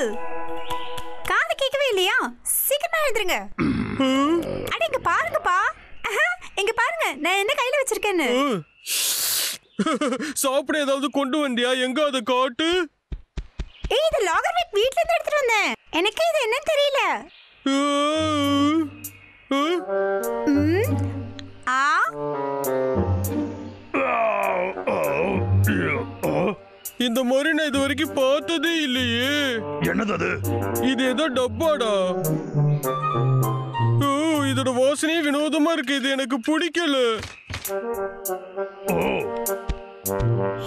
Bramble, காது கேட்கவே இல்லையா? சீக்கிரமா எழுதுங்க. அட இங்க பாருங்கப்பா, இங்க பாருங்க நான் என்ன கையில வச்சிருக்கேன்னு. சாப்பிட ஏதாவது கொண்டு வந்தியா? எங்க அதை காட்டு. ஏய், இது லாகர்விக் வீட்ல இருந்து எடுத்துட்டு வந்தேன். எனக்கு இது என்னன்னு தெரியல. இந்த மாதிரி நான் இது வரைக்கும் பார்த்ததே இல்லையே. என்னது அது? இது ஏதோ டப்பாடா. இதோட வாசனையே வினோதமா இருக்கு. இது எனக்கு பிடிக்கல.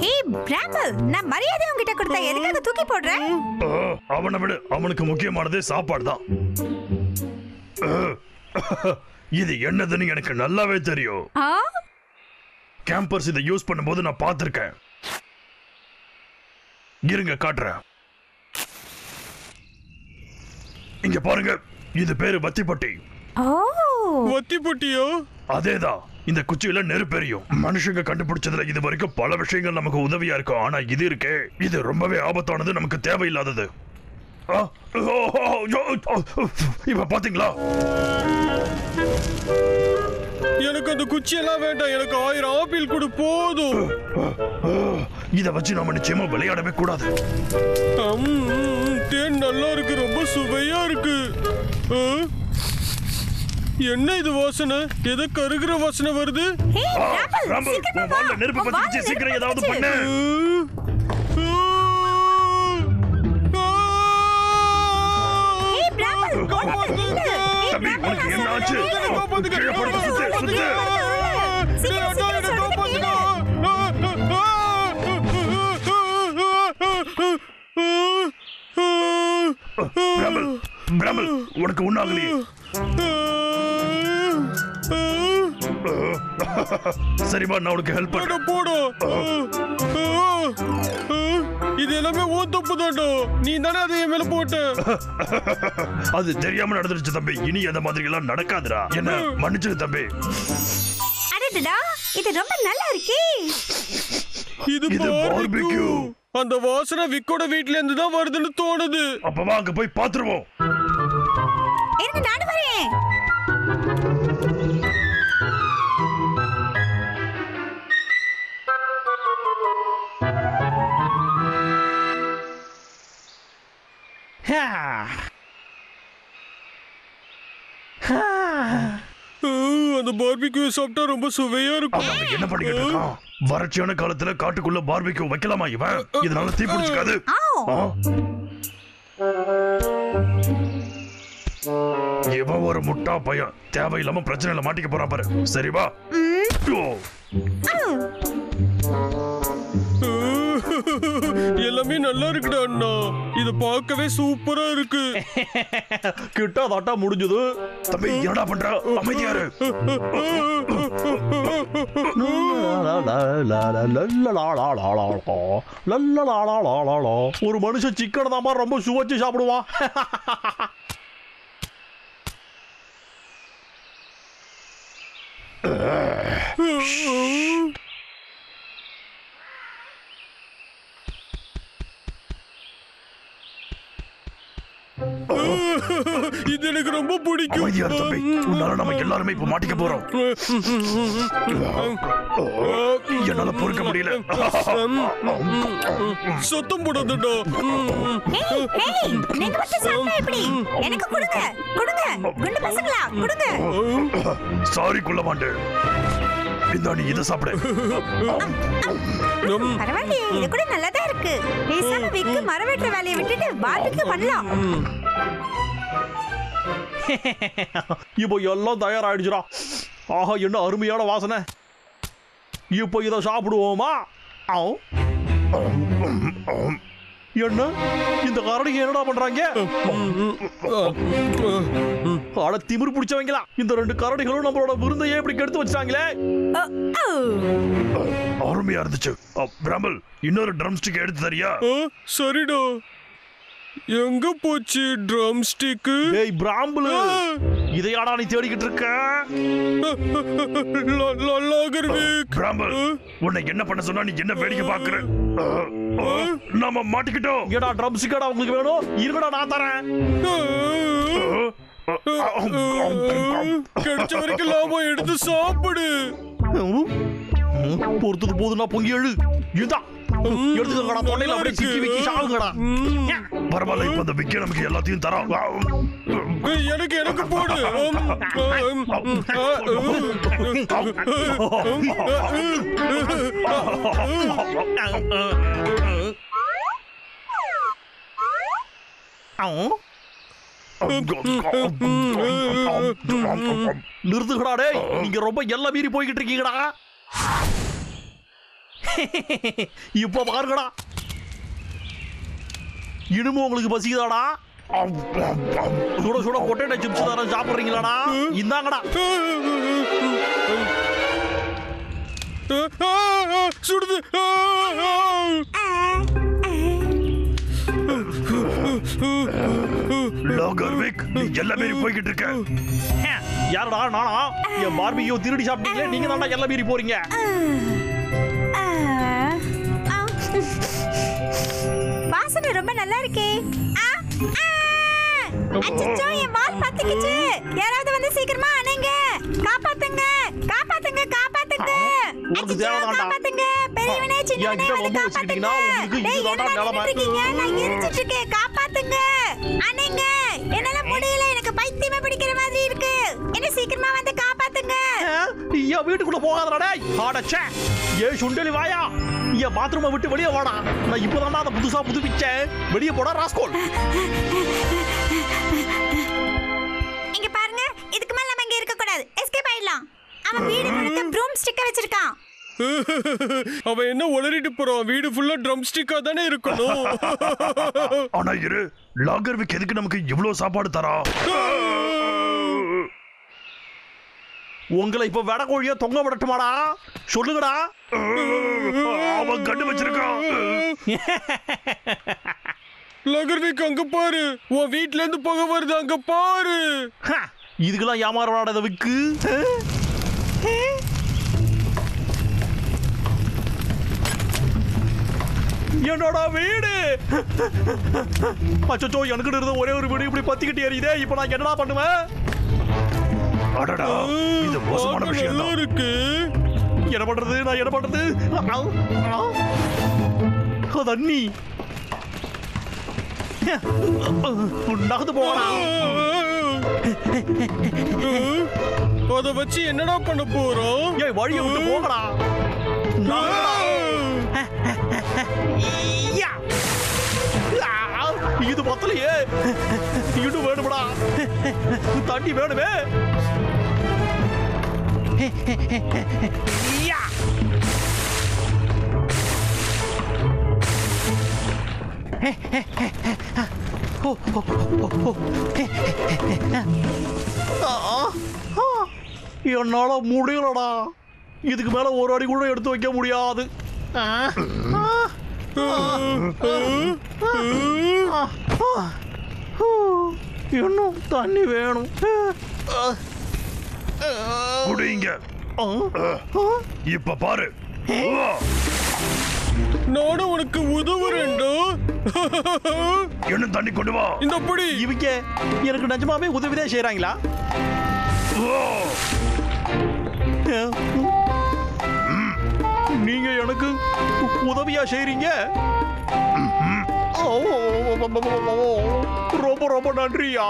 ஹே பிராம்பிள், நான் மரியாதை உன்கிட்ட கொடுத்தா எதுக்காக தூக்கி போடுறேன்? அவனை விட அவனுக்கு முக்கியமானது சாப்பாடு தான். இது என்னதுன்னு எனக்கு நல்லாவே தெரியும். கேம்பர்ஸ் இதை யூஸ் பண்ணும்போது நான் பார்த்திருக்கேன். இருங்க காட்டுறேன். இங்க பாருங்க, இது பேரு வத்திப்பட்டி. வத்திப்பட்டியோ? அதேதான். இந்த குச்சியில நெருப்பெரியும். மனுஷங்க கண்டுபிடிச்சதுல இது வரைக்கும் பல விஷயங்கள் நமக்கு உதவியா இருக்கும். ஆனா இது இருக்கே, இது ரொம்பவே ஆபத்தானது, நமக்கு தேவையில்லாதது. இப்ப பாத்தீங்களா? எனக்கு அந்த குச்சி எல்லாம் வேண்டாம். எனக்கு 1000 ஆப்பிள் கொடு போதும். இத வச்சு நாம நிச்சயமா விளையாடவே கூடாது. தேன் நல்லா இருக்கு, ரொம்ப சுவையா இருக்கு. என்ன இது வாசனை? ஏதோ கருகிற வாசனை வருது. நெருப்பு பத்தி சீக்கிரம் ஏதாவது பண்ணு. உனக்கு என்ன ஆச்சு? உனக்கு ஒண்ணாகலையே. சரிமா, நான் உனக்கு ஹெல்ப் பண்றேன். போடு. இது எல்லாமே ஓ தப்பு தாண்டோ. நீ தானே அதை என் மேல போட்ட. அது தெரியாம நடந்துருச்சு தம்பி. இனி அந்த மாதிரி எல்லாம் நடக்காதுடா. என்ன மன்னிச்சிரு தம்பி. அடடா, இது ரொம்ப நல்லா இருக்கே. இது பார்பிக்யூ. அந்த வாசனை விக்கோட வீட்ல இருந்து தான் வருதுன்னு தோணுது. அப்ப வா, அங்க போய் பாத்துருவோம். இருங்க, நானும் வரேன். அந்த பார்பிக்யூ சாப்பிட்டா ரொம்ப சுவையா இருக்கும். என்ன பண்ணிக்கிட்டு இருக்கான்? வறட்சியான காலத்துல காட்டுக்குள்ள பார்பிக்யூ வைக்கலாமா இவன்? இதனால தீ பிடிச்சுக்காது. இவன் ஒரு முட்டா பையன். தேவையில்லாம பிரச்சனையில மாட்டிக்க போறான் பாரு. சரி வா. எல்லாமே நல்லா இருக்குடா அண்ணா. இது பார்க்கவே சூப்பரா இருக்கு. கிட்ட தாட்டா முடிஞ்சது. தம்பி என்னடா பண்ற? அமைதியா இரு. ஒரு மனுஷன் சிக்கன் தான் ரொம்ப சுவைச்சு சாப்பிடுவான். இது எனக்கு ரொம்ப பிடிக்கும். அமைதியா இரு தம்பி. உன்னால நம்ம எல்லாருமே இப்ப மாட்டிக்க போறோம். என்னால பொறுக்க முடியல. சத்தம் போடாதடா. நீங்க மட்டும் சாப்பிட்டா எப்படி? எனக்கு கொடுங்க, கொடுங்க. குண்டு பசங்களா, கொடுங்க. சாரி குள்ளமாண்டு. இந்தா நீ இத சாப்பிடு. பரவாயில்லையே, இது கூட நல்லாதான் இருக்கு. பேசாம விக்கு மரம் வெட்டுற வேலையை விட்டுட்டு பார்பிக்யூ பண்ணலாம். இப்போ எல்லாம் தயாராயிடுச்சுடா. ஆஹா, என்ன அருமையான வாசனை. இப்போ இதை சாப்பிடுவோமா? என்ன இந்த கரடிங்க என்னடா பண்றாங்க? அட திமிரு பிடிச்சவங்களா, இந்த 2 கரடிகளும் நம்மளோட விருந்தையே இப்படி கெடுத்து வச்சாங்களே. அருமையா இருந்துச்சு. பிராம்பிள், இன்னொரு ட்ரம் ஸ்டிக் எடுத்து தரியா? சரிடா. எங்க போச்சு ட்ரம் ஸ்டிக்? ஏய் பிராம்புல இதையாடா நீ தேடிக்கிட்டு இருக்க? பிராம்பல் உன்னை என்ன பண்ண சொன்னா நீ என்ன வேடிக்கை பாக்குற? நாம மாட்டிக்கிட்டோம். ஏடா ட்ரம் ஸ்டிக்கடா உங்களுக்கு வேணும்? இருங்கடா நான் தரேன். கிடைச்ச வரைக்கும் லாப எடுத்து சாப்பிடு. பொறுத்தது போதுனா பொங்கி எழு. இதுதான் எடுத்துக்கங்கடா, தொண்டையில அப்படியே சிக்கி விக்கி சாவுங்கடா. பரவாயில்ல, இப்ப அந்த விக்கி நமக்கு எல்லாத்தையும் தரோம். எனக்கு போடு. நிறுத்துக்கடா டேய், நீங்க ரொம்ப எல்லாம் மீறி போய்கிட்டு இருக்கீங்கடா. இப்ப பாருங்கடா, இனிமே உங்களுக்கு பசிக்குதாடா? சுட சுட பொட்டேட்டோ சிப்ஸ் தர சாப்பிடுறீங்களாடா? இந்தாங்கடா. சுடுது. லாகர்விக், நீ எல்லாம் மீறி போய்கிட்டு இருக்க. யாரடா? நானா? என் பார்பிக்யூ திருடி சாப்பிட்டீங்களே, நீங்க தான்டா எல்லாம் மீறி போறீங்க. வாசனை ரொம்ப நல்லா இருக்கே. அச்சச்சோ, என் வால் பத்திக்கிச்சு. யாராவது வந்து சீக்கிரமா அணைங்க. காப்பாத்துங்க, காப்பாத்துங்க, காப்பாத்துங்க. அச்சச்சோ, காப்பாத்துங்க. பெரியவனே சின்னவனே வந்து காப்பாத்துங்க. டேய், என்ன இருக்கீங்க? நான் எரிஞ்சிட்டு இருக்கேன். காப்பாத்துங்க, அணைங்க. என்னால முடியல, எனக்கு பைத்தியமே பிடிக்கிற மாதிரி இருக்கு. என்ன சீக்கிரமா வந்து காப்பாத்துங்க. ஐயா, வீட்டுக்குள்ள போகாதடா டேய். ஆடச்சே, ஏ சுண்டலி வாயா. ஐயா, பாத்ரூமை விட்டு வெளியே வாடா. நான் இப்பதான் அதை புதுசா புதுப்பிச்சேன். வெளியே போடா ராஸ்கோல். இங்க பாருங்க, இதுக்கு மேல நம்ம இங்க இருக்க கூடாது. எஸ்கேப் ஆயிடலாம். அவன் வீடு முழுக்க ப்ரூம் ஸ்டிக்க வச்சிருக்கான். அவன் என்ன உளறிட்டு போறான்? வீடு ஃபுல்லா ட்ரம் ஸ்டிக்கா தானே இருக்கணும். ஆனா இரு, லாகர்விக் எதுக்கு நமக்கு இவ்வளவு சாப்பாடு தரா? உங்களை இப்ப வெட கோழிய தொங்க விடட்டுமாடா? சொல்லுங்கடா. அவன் கண்டு வச்சிருக்கான். லாகர்விக், அங்க பாரு. உன் வீட்ல இருந்து புகை வருது, அங்க பாரு. இதுக்கெல்லாம் ஏமாறவாட விக்கு. என்னோட வீடு. அச்சோ, எனக்கு இருந்த ஒரே ஒரு வீடு இப்படி பத்திக்கிட்டு எரியுதே. இப்ப நான் என்னடா பண்ணுவேன்? அடடா, இது மோசமான விஷயம் தான் இருக்கு. என்ன பண்றது? நான் என்ன பண்றது? தண்ணி நகர்ந்து போகலாம். அத வச்சு என்னடா பண்ண போறோம்? ஏய், வழியை விட்டு போகடா. இது பத்தலையே, இன்னும் வேணும்டா. தண்ணி வேணுமே. என்னால முடியலடா. இதுக்கு மேல ஒரு அடி கூட எடுத்து வைக்க முடியாது. இன்னும் தண்ணி வேணும். குடிங்க. இப்ப பாரு, நானும் உனக்கு உதவுறேன்டா. என்ன தண்ணி கொண்டு வா. இந்த புடி. இவங்க எனக்கு நிஜமாவே உதவிதான் செய்யறாங்களா? நீங்க எனக்கு உதவியா செய்றீங்க? ரொம்ப ரொம்ப நன்றியா.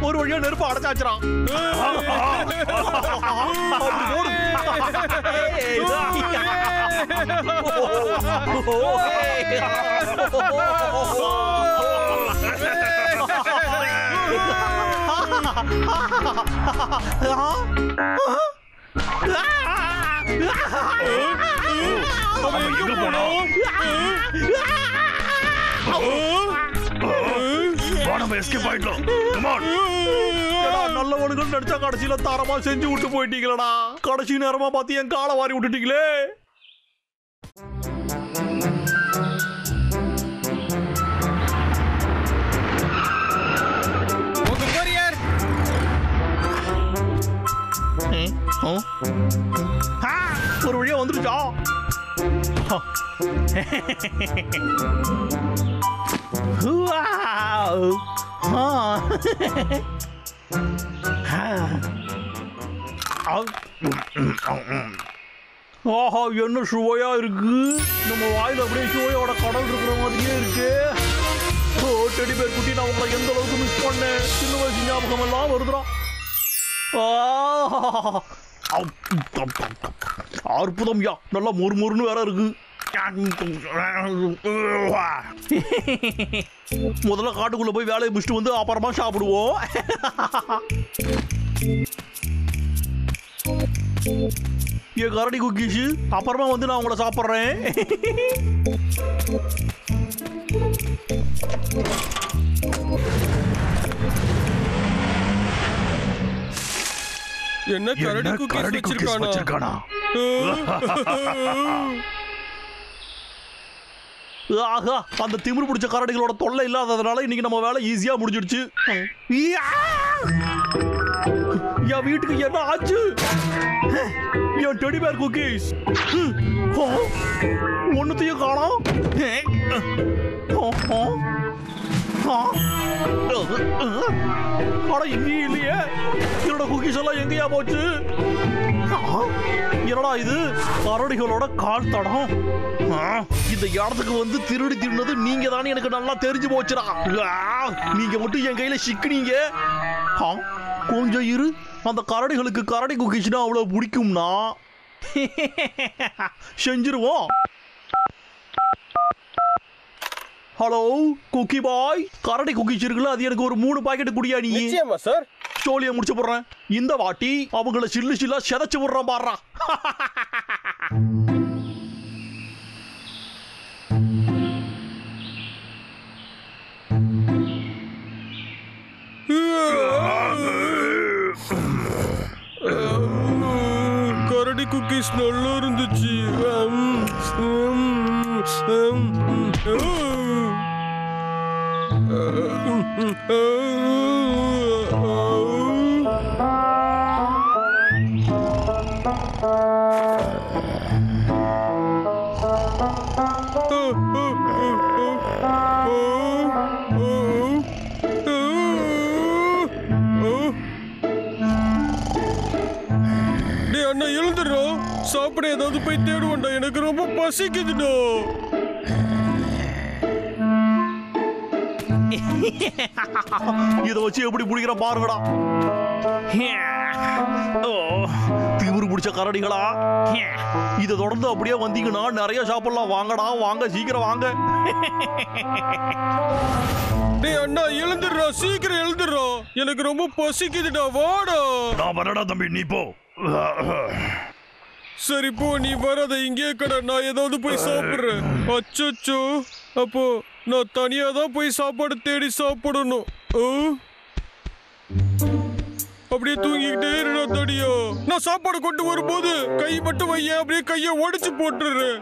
ஒரு வழியா நெருப்பு அடைச்சாச்சுறான். எங்க போனோம்? வா, நம்ம எஸ்கேப் ஆயிட்டோம். Come on. நல்லவனுக்கு நடிச்சா கடைசியில தரமா செஞ்சு விட்டு போயிட்டீங்களடா. கடைசி நேரமா பார்த்து என் காலை வாரி விட்டுட்டீங்களே. ஒரு வழியா வந்துருச்சா? ஆஹா, என்ன சுவையா இருக்கு. நம்ம வாயில அப்படியே சுவையோட கடல் இருக்கிற மாதிரியே இருக்கு. டெடி பேர் குட்டி, நான் உங்களை எந்த அளவுக்கு மிஸ் பண்ணேன். சின்ன வயசு ஞாபகம் எல்லாம் வருதுடா. அற்புதம் யா, நல்லா மொறுமொறுன்னு வேற இருக்கு. முதல்ல காட்டுக்குள்ள போய் வேலையை முடிச்சுட்டு வந்து அப்புறமா சாப்பிடுவோம். என் கரடி குக்கீஸ், அப்புறமா வந்து நான் உங்களை சாப்பிட்றேன். என்ன கரடி குக்கீஸ் வச்சிருக்கானா? ஆஹா, அந்த திமிரு பிடிச்ச கரடிகளோட தொல்லை இல்லாததுனால இன்னைக்கு நம்ம வேலை ஈஸியா முடிஞ்சிடுச்சு. என் வீட்டுக்கு என்ன ஆச்சு? என் டெடி பேர் குக்கீஸ் ஒன்னுத்தையும் காணோம். ஆனா இங்கேயும் இல்லையே. என்னோட குக்கீஸ் எல்லாம் எங்கேயா போச்சு? என்னடா இது? கரடிகளோட கால் தடம். இந்த இடத்துக்கு வந்து திருடி திருடினது நீங்க தானே எனக்கு நல்லா தெரிஞ்சு போச்சுடா. நீங்க மட்டும் என் கையில சிக்கினீங்க. கொஞ்சம் இரு, அந்த கரடிகளுக்கு கரடி குக்கீஸ்னா அவ்வளவு பிடிக்கும்னா செஞ்சிருவோம். ஹலோ குக்கி பாய், கரடி குக்கீஸ் இருக்குல்ல, அது எனக்கு ஒரு 3 பாக்கெட் குடியா நீ? நிச்சயமா சார். சோழியை முடிச்சு போடுறேன். இந்த வாட்டி அவங்கள சில்லு சில்லா செதைச்சு விடுறேன் பாடுறா. கரடி குக்கீஸ் நல்லா இருந்துச்சு. அண்ணா எழுந்துடுறோம், சாப்பிட ஏதாவது போய் தேடுவோண்டா. எனக்கு ரொம்ப பசிக்குதுடா. இத வச்சு எப்படி பிடிக்கிற பாருங்கடா. திமிரு பிடிச்ச கரடிகளா, இதை தொடர்ந்து அப்படியே வந்தீங்கன்னா நிறைய சாப்பிடலாம். வாங்கடா வாங்க, சீக்கிரம் வாங்க. டேய் அண்ணா எழுந்துடுறா, சீக்கிரம் எழுந்துடுறா. எனக்கு ரொம்ப பசிக்குதுடா, வாடா. நான் வரடா தம்பி, நீ போ. சரி போ, நீ வராத, இங்கே கடை. நான் ஏதாவது போய் சாப்பிடுறேன். அச்சோ, அப்போ நான் தனியா தான் போய் சாப்பாடு தேடி சாப்பிடணும். அப்படியே தூங்கிக்கிட்டே இருடா தடியோ. நான் சாப்பாடு கொண்டு வரும்போது கை மட்டும் வைய, அப்படியே கைய உடைச்சு போட்டுறேன்.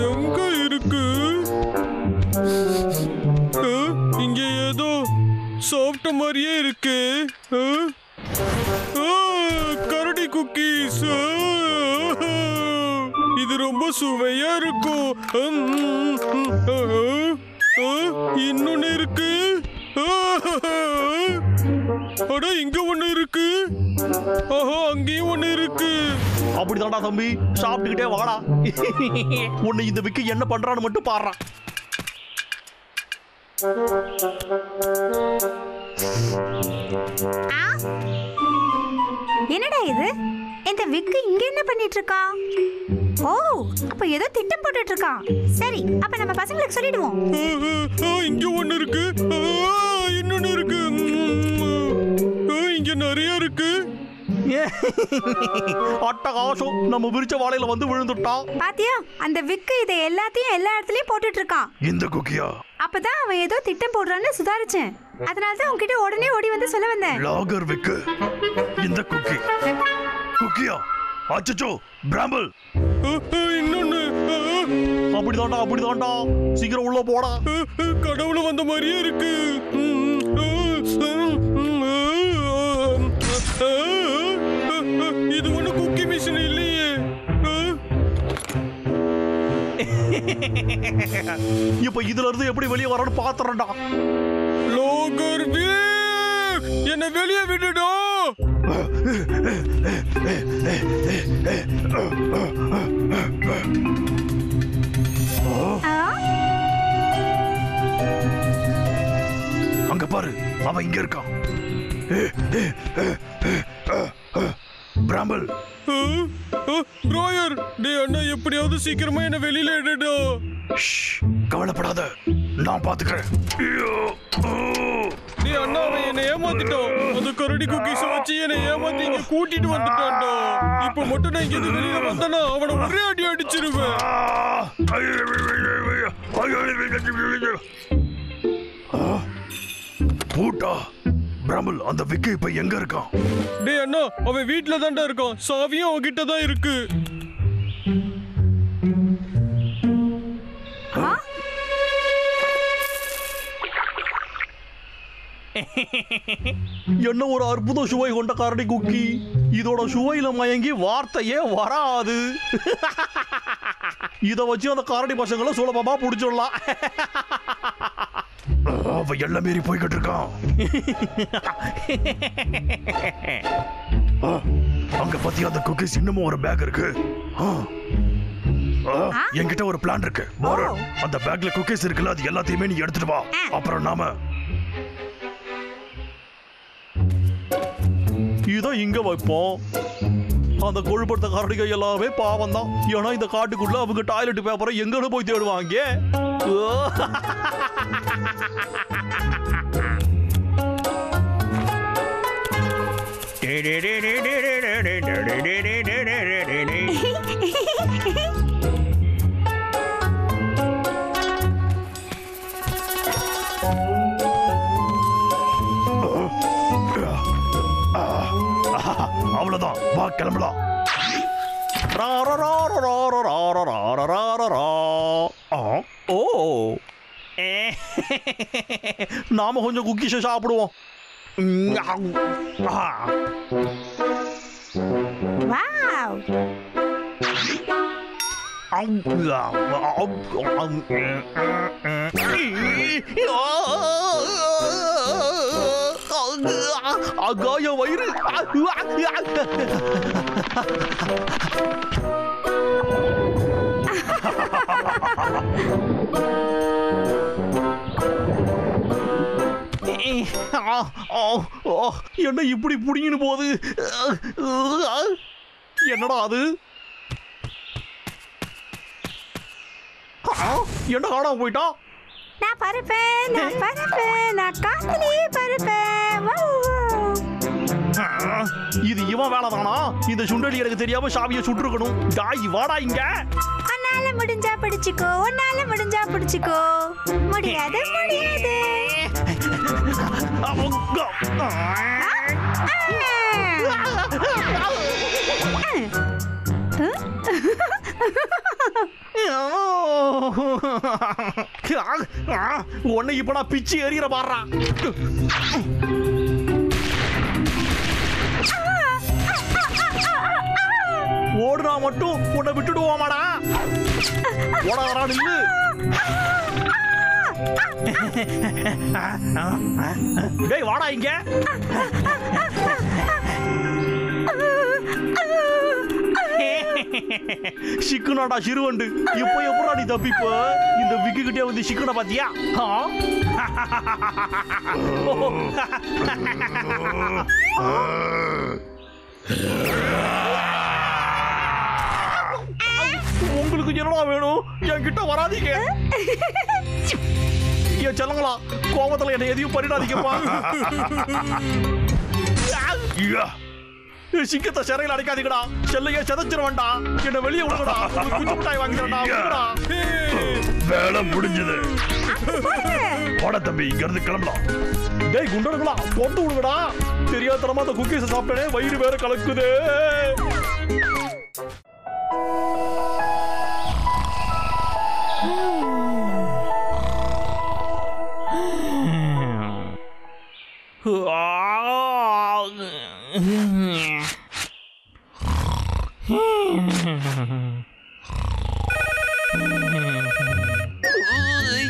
எங்க இருக்கு? இங்க ஏதோ சாப்பிட்ட மாதிரியே இருக்கு. கரடி குக்கீஸ், இது ரொம்ப சுவையா இருக்கும். இன்னொன்னு இருக்கு. அட, இங்க ஒண்ணு இருக்கு. ஆஹா, அங்கேயும் ஒண்ணு இருக்கு. அப்படிதான்டா தம்பி, சாப்பிட்டுக்கிட்டே வாடா. உன்னை இந்த விக்கு என்ன பண்றான்னு மட்டும் பாடுறா. என்னடா இது? இந்த விக்கு இங்க என்ன பண்ணிட்டு இருக்கா? ஓ, அப்ப ஏதோ திட்டம் போட்டுட்டு இருக்கான். சரி, அப்ப நம்ம பசங்களுக்கு சொல்லிடுவோம். இங்க ஒண்ணு இருக்கு, இன்னொன்னு இருக்கு, இங்க நிறைய இருக்கு. அட்டகாசம், நம்ம விரிச்ச வாழையில வந்து விழுந்துட்டான். பாத்தியா, அந்த விக்கு இதை எல்லாத்தையும் எல்லா இடத்துலயும் போட்டுட்டு இருக்கான். இந்த குக்கியா அப்பதான் அவன் ஏதோ திட்டம் போடுறான்னு சுதாரிச்சேன். அதனாலதான் உன்கிட்ட உடனே ஓடி வந்து சொல்ல வந்தேன். லாகர் விக்கு இந்த குக்கி குக்கியா. அச்சச்சோ பிராம்பிள், இன்னொன்னு. அப்படிதான்டா, சீக்கிரம் உள்ள போடா. கடவுள வந்த மாதிரியே இருக்கு. இது ஒண்ணு குக்கி மிஷின் இல்லையே. இப்ப இதுல இருந்து எப்படி வெளியே வரணும்னு பாத்துறேன்டா. லோகர் என்ன வெளியே விட்டுடா. அங்க பாரு, அவன் இங்க இருக்கான். பிராம்பிள், ரோயர், டேய் அண்ணா, எப்படியாவது சீக்கிரமா என்ன வெளியில எடுடா. கவலைப்படாத, நான் பாத்துக்கிறேன். டேய் அண்ணா, அவன் என்ன ஏமாத்திட்டான். அந்த கரடி குக்கீஸ் வச்சு என்ன ஏமாத்தி இங்க கூட்டிட்டு வந்துட்டான்டா. இப்ப மட்டும் நான் இங்க வெளியில வந்தனா அவனை ஒரே அடி அடிச்சிருவேன். பூட்டா பிராம்பிள், அந்த விக்கு இப்ப எங்க இருக்கான்? டேய் அண்ணா, அவன் வீட்ல தான்டா இருக்கான். சாவியும் அவன்கிட்ட தான் இருக்கு. என்ன ஒரு அற்புத சுவை கொண்ட கரடி குக்கி. இதோட சுவையில மயங்கி வார்த்தையே வராது. இத வச்சு அந்த கரடி பசங்களை சுலபமா புடிச்சிடலாம். அவ எல்லாம் மீறி போய்கிட்டு இருக்கான். அங்க பத்தி அந்த குக்கீஸ் இன்னமும் ஒரு பேக் இருக்கு. என்கிட்ட ஒரு பிளான் இருக்கு. அந்த பேக்ல குக்கீஸ் இருக்குல்ல, அது எல்லாத்தையுமே நீ எடுத்துட்டு வா. அப்புறம் நாம இதை இங்க வைப்போம். அந்த கொழுப்படுத்த கரடிகள் எல்லாமே பாவம் தான். ஏன்னா இந்த காட்டுக்குள்ள அவங்க டாய்லெட் பேப்பரை எங்கன்னு போய் தேடுவாங்க. அவ்வளவுதான், வா கிளம்பலாம். ஓ, நாம கொஞ்சம் குக்கீஸை சாப்பிடுவோம். வாவ், அகாய வயிறு. என்ன இப்படி புடிங்கின்னு போகுது? என்னடா அது? என்ன காணாம போயிட்டா? நான் பறப்பேன், நான் காத்துலயே பறப்பேன். இது இவன் வேலை தானா? இந்த சுண்டலி எனக்கு தெரியாம சாவியை சுட்டுருக்கணும். டாய் வாடா இங்க. உன்னால முடிஞ்சா பிடிச்சுக்கோ, உன்னால முடிஞ்சா பிடிச்சுக்கோ. முடியாது. உன்னை இப்ப நான் பிச்சு எறிகிற பாடுறா. ஓடுனா மட்டும் உன்னை விட்டுடுவோமாடா. ஓடாதடா நில்லு. டேய் வாடா இங்க. சிக்குனாடா சிறுவண்டு. இப்போ எப்படா நீ தப்பிப்ப? இந்த விக்கு கிட்டே வந்து சிக்குன பாத்தியா? உங்களுக்கு என்னடா வேணும்? என்கிட்ட வராதீங்க. என் செல்லங்களா, கோபத்துல என்ன எதையும் பண்ணிடாதீங்கப்பா. சிங்கத்தை சிறையில் அடைக்காதீங்கடா. செல்லையே செதச்சிட வேண்டாம். என்ன வெளியே விடுங்கடா. குஞ்சு மிட்டாய் வாங்கிடா. வேலை முடிஞ்சது. போட தம்பி, இங்க இருந்து கிளம்பலாம். டேய் குண்டர்களா, கொண்டு விடுங்கடா. தெரியாதனமா அந்த குக்கீஸை சாப்பிட்டேனே, வயிறு வேற கலக்குது.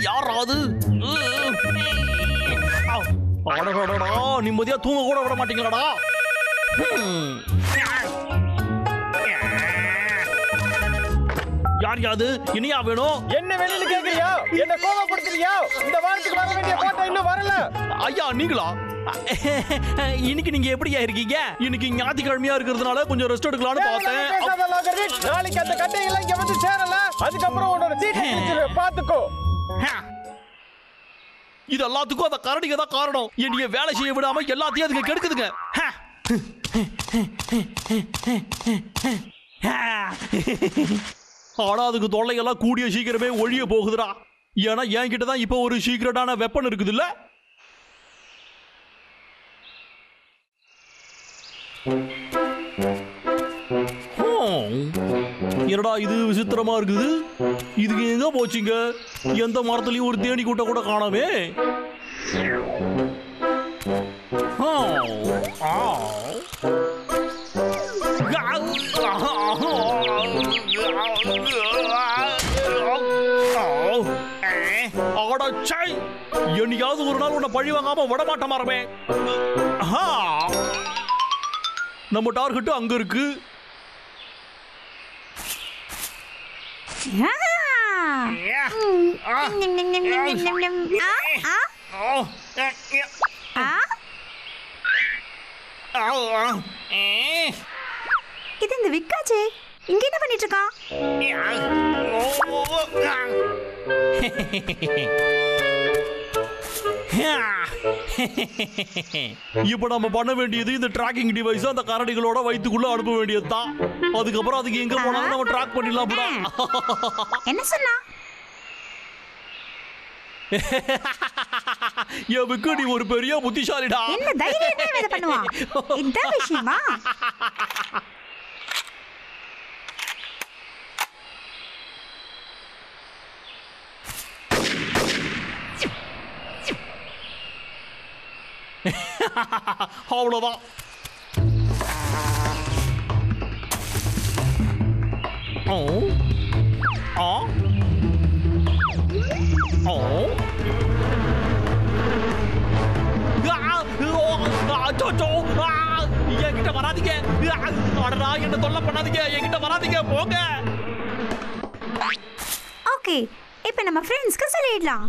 யாராவது நிம்மதியா தூங்க கூட விட மாட்டீங்களாடா. யார் யாது இனியா வேணும்? என்ன வெளியில கேக்குறியா? என்ன கோவப்படுத்துறியா? இந்த வாரத்துக்கு வர வேண்டிய போட்டோ இன்னும் வரல. ஐயா நீங்களா? இன்னைக்கு நீங்க எப்படியா இருக்கீங்க? இன்னைக்கு ஞாயிற்றுக்கிழமையா இருக்கிறதுனால கொஞ்சம் ரெஸ்ட் எடுக்கலாம்னு பார்த்தேன். நாளைக்கு அந்த கட்டையெல்லாம் இங்க வந்து சேரல. அதுக்கப்புறம் உன்னோட சீட்டை பாத்துக்கோ. இது எல்லாத்துக்கும் அந்த கரடிங்க தான் காரணம். என்னைய வேலை செய்ய விடாம எல்லாத்தையும் அதுக்கு கெடுக்குதுங்க. ஆனா அதுக்கு தொல்லையெல்லாம் கூடிய சீக்கிரமே ஒழிய போகுதுடா. ஏன்னா என்கிட்ட தான் இப்போ ஒரு சீக்கிரட்டான வெப்பன் இருக்குது இல்ல. என்னடா இது விசித்திரமா இருக்குது. இதுக்கு எங்க போச்சுங்க? எந்த மரத்துலயும் ஒரு தேனி கூட்ட கூட காணாமே. என்னையாவது ஒரு நாள் உன்னை பழி வாங்காம விட மாட்ட மாறமே. நம்ம டார்கெட் அங்க இருக்கு. இது இந்த விக்காச்சே இங்க என்ன பண்ணிட்டு இருக்கான்? இப்ப நம்ம பண்ண வேண்டியது இந்த டிராக்கிங் டிவைஸ் அந்த கரடிகளோட வயித்துக்குள்ள அனுப்ப வேண்டியது தான். அதுக்கப்புறம் அதுக்கு எங்க போனாலும் நம்ம ட்ராக் பண்ணிடலாம். என்ன சொன்னா? எவுக்கு நீ ஒரு பெரிய புத்திசாலிடா. என்ன தைரியமா இத பண்ணுவா? இந்த விஷயமா? அவ்வளவுதான். என்கிட்ட வராதீங்க. என்ன தொல்லை பண்ணாதீங்க. என்கிட்ட வராதீங்க. போங்க. ஓகே, இப்போ நம்ம ஃப்ரெண்ட்ஸ்க்கு சொல்லிடலாம்.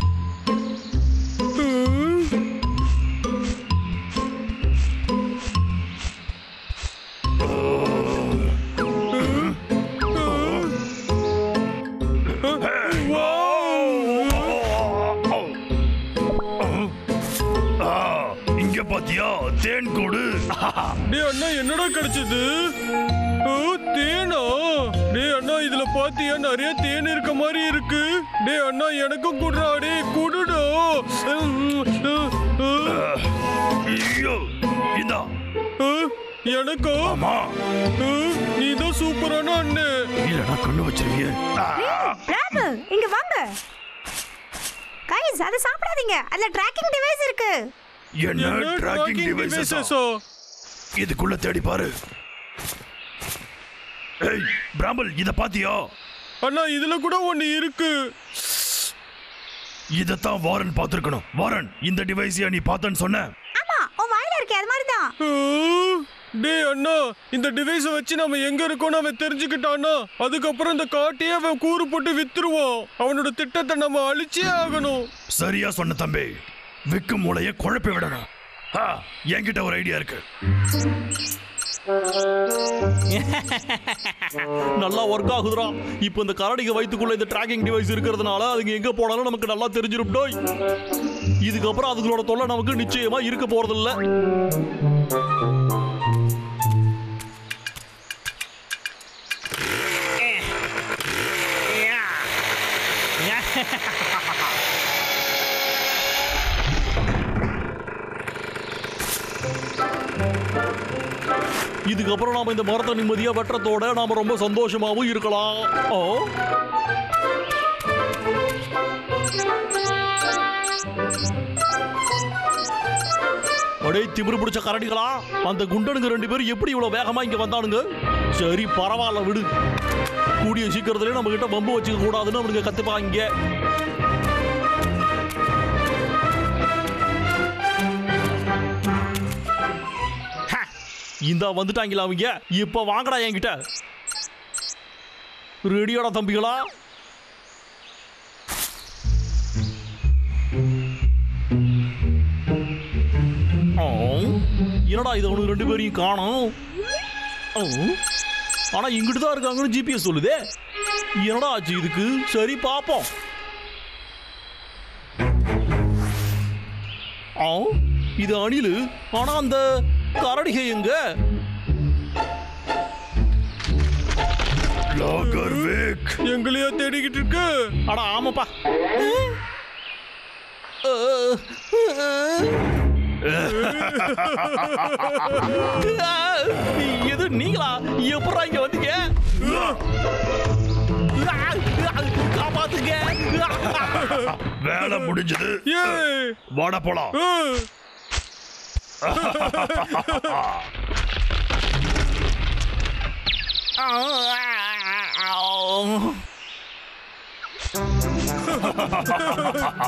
பாத்தியா தேன் கூடு. டேய் அண்ணா என்னடா கிடைச்சது? தேனா? டேய் அண்ணா இதுல பாத்தியா நிறைய தேன் இருக்க மாதிரி இருக்கு. டேய் அண்ணா எனக்கும் குடுறா. டேய் குடுடா. ஐயோ இதா எனக்கு. ஆமா நீதான் சூப்பரான அண்ணே. இல்லடா கண்ணு வச்சிருவியே. ராபு இங்க வாங்க. கைஸ் அத சாப்பிடாதீங்க. அதுல ட்ராக்கிங் டிவைஸ் இருக்கு. என்ன ட்ராக்கிங் டிவைஸஸா? இதுக்குள்ள தேடி பாரு. ஏய் பிராம்பல் இத பாத்தியா? அண்ணா இதுல கூட ஒன்னு இருக்கு. இதத்தான் வாரன் பாத்துக்கணும். வாரன் இந்த டிவைஸையா நீ பார்த்தன்னு சொன்ன? ஆமா உன் வாயில இருக்கே அது மாதிரி தான். டேய் அண்ணா இந்த டிவைஸை வச்சு நம்ம எங்க இருக்கோம்னு அவன் தெரிஞ்சுக்கிட்டானா அதுக்கப்புறம் இந்த காட்டையே அவன் கூறு போட்டு வித்துருவான். அவனோட திட்டத்தை நம்ம அழிச்சே ஆகணும். சரியா சொன்ன தம்பி. விக்கு மூளைய குழப்பி விடணும். என்கிட்ட ஒரு ஐடியா இருக்கு. நல்லா ஒர்க் ஆகுதுடா. இப்போ இந்த கரடிக வயித்துக்குள்ள இந்த ட்ராக்கிங் டிவைஸ் இருக்கிறதுனால அதுங்க எங்க போனாலும் நமக்கு நல்லா தெரிஞ்சிருப்போம். இதுக்கப்புறம் அதுங்களோட தொல்லை நமக்கு நிச்சயமா இருக்க போறதில்ல. இதுக்கப்புறம் நாம இந்த மரத்தை நிம்மதியா வெட்டுறதோட நாம ரொம்ப சந்தோஷமாவும் இருக்கலாம். அடே திமிரு பிடிச்ச கரடிகளா, அந்த குண்டனுங்க 2 பேரும் எப்படி இவ்வளவு வேகமா இங்க வந்தானுங்க? சரி பரவாயில்ல விடு, கூடிய சீக்கிரத்திலே நம்ம கிட்ட பம்பு வச்சுக்க கூடாதுன்னு அவனுங்க கத்துப்பாங்க. இந்த வந்துட்டாங்களா அவங்க? இப்ப வாங்கடா என்கிட்ட. ரெடியோட தம்பிகளா? என்னடா இது அவனுக்கு 2 பேரையும் காணோம். ஆனா இங்கிட்டு தான் இருக்காங்கன்னு ஜிபிஎஸ் சொல்லுதே. என்னடா ஆச்சு இதுக்கு? சரி பாப்போம். இது அணிலு, ஆனா அந்த கரடிகை எங்க? எங்களையா தேடிக்கிட்டு இருக்கு? அட ஆமாப்பா. எது நீங்களா? எப்படா இங்க வந்தீங்க? காப்பாத்துங்க. வேலை முடிஞ்சது, வாட போலாம்.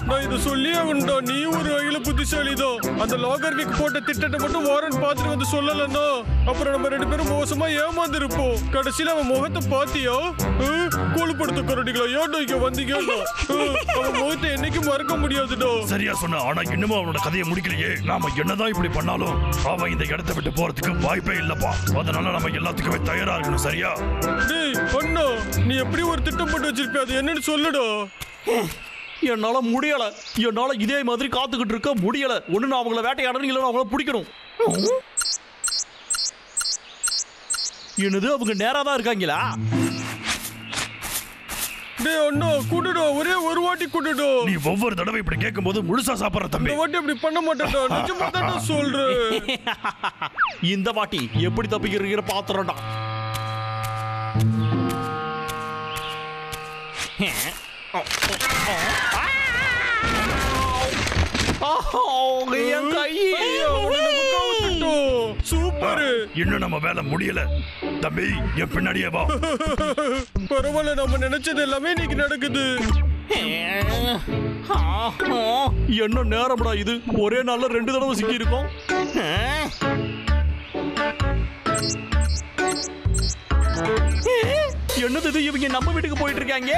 நான் இதை சொல்லியே உண்டா, நீ ஒரு வகையில புத்திசாலிதான். அந்த லாகர்னிக் போட்ட திட்டத்தை மட்டும் வாரன் பார்த்துட்டு வந்து சொல்லலன்னா அப்புறம் நம்ம 2 பேரும் மோசமா ஏமாந்து இருப்போம். கடைசியில அவன் முகத்தை பாத்தியா? கோழுப்படுத்த கரடிகளா, ஏன்டா இங்க வந்தீங்க? அவன் முகத்தை என்னைக்கும் மறக்க முடியாதுடா. சரியா சொன்ன, ஆனா இன்னமும் அவனோட கதையை முடிக்கலையே. நாம என்னதான் இப்படி பண்ணாலும் அவன் இந்த இடத்தை விட்டு போறதுக்கு வாய்ப்பே இல்லப்பா. அதனால நம்ம எல்லாத்துக்குமே தயாரா இருக்கணும். சரியா? டேய் அண்ணா, நீ எப்படி ஒரு திட்டம் போட்டு வச்சிருப்ப? அது என்னன்னு சொல்லுடா. என்னால முடியல. என்னால இதே மாதிரி காத்துக்கிட்டு இருக்க முடியல. ஒண்ணு நான் அவங்கள வேட்டையாடணும், இல்லைன்னா அவங்கள பிடிக்கணும். என்னது, அவங்க நேரா தான் இருக்காங்களா? டேய் அண்ணா, கூட்டுடா, ஒரே ஒரு வாட்டி கூட்டுடா. நீ ஒவ்வொரு தடவை இப்படி கேட்கும்போது முழுசா சாப்பிடுற தம்பி. இந்த வாட்டி இப்படி பண்ண மாட்டேன்டா, நிஜமா தான் சொல்றேன். இந்த வாட்டி எப்படி தப்பிக்கிறீங்க பாத்துறடா. என் கை சூப்பர். இன்னும் நம்ம வேலை முடியல தம்பி, என் பின்னாடியே வா. பரவாயில்ல, நம்ம நினைச்சது எல்லாமே இன்னைக்கு நடக்குது. என்ன நேரம்டா இது? ஒரே நாள்ல 2 தடவை சிக்கி இருக்கோம். என்னது இவங்க நம்ம வீட்டுக்கு போயிட்டு இருக்காங்க?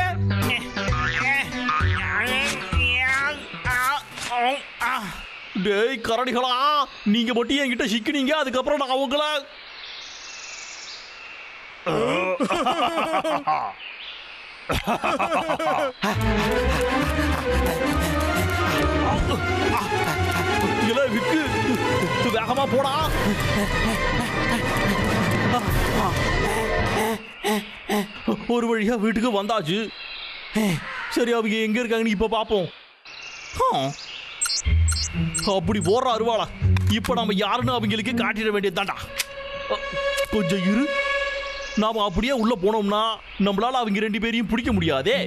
டேய் கரடிகளா, நீங்க மட்டும் என்கிட்ட சிக்கினீங்க, அதுக்கப்புறம் நான் அவங்கள விக்கு வேகமா போடா. ஒரு வழியா வீட்டுக்கு வந்தாச்சு. சரி, அவங்க எங்க இருக்காங்கன்னு இப்ப பாப்போம். அப்படி போற அருவாளா, இப்ப நம்ம யாருன்னு அவங்களுக்கு காட்டிட வேண்டியதுதான்டா. கொஞ்சம் இரு, நாம அப்படியே உள்ள போனோம்னா நம்மளால அவங்க 2 பேரையும் பிடிக்க முடியாதே.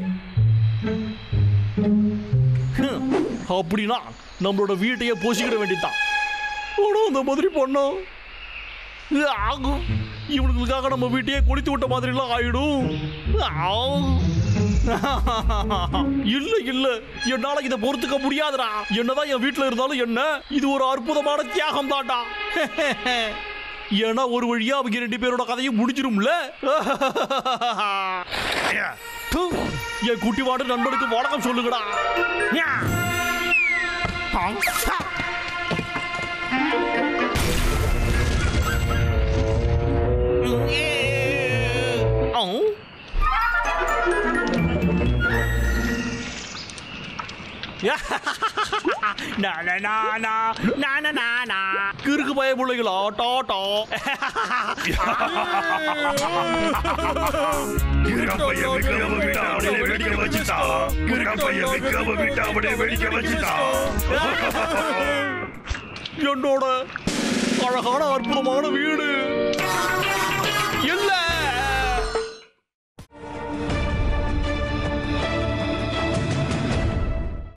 அப்படின்னா நம்மளோட வீட்டையே போசிக்கிட வேண்டியதுதான். அந்த மாதிரி பண்ணோம் ஆகும், இவனுக்காக நம்ம வீட்டையே கொளுத்தி விட்ட மாதிரிலாம் ஆயிடும். இல்ல இல்ல, என்னால இதை பொறுத்துக்க முடியாதுடா. என்னதான் என் வீட்டுல இருந்தாலும் என்ன, இது ஒரு அற்புதமான தியாகம் தான்டா. ஏன்னா ஒரு வழியா அவங்க 2 பேரோட கதையும் முடிஞ்சிரும்ல. என் குட்டிவாடு நண்பனுக்கு வணக்கம் சொல்லுங்கடா. கிறுக்கு பய பிள்ளைகளா டாடா. என்னோட அழகான அற்புதமான வீடு இல்ல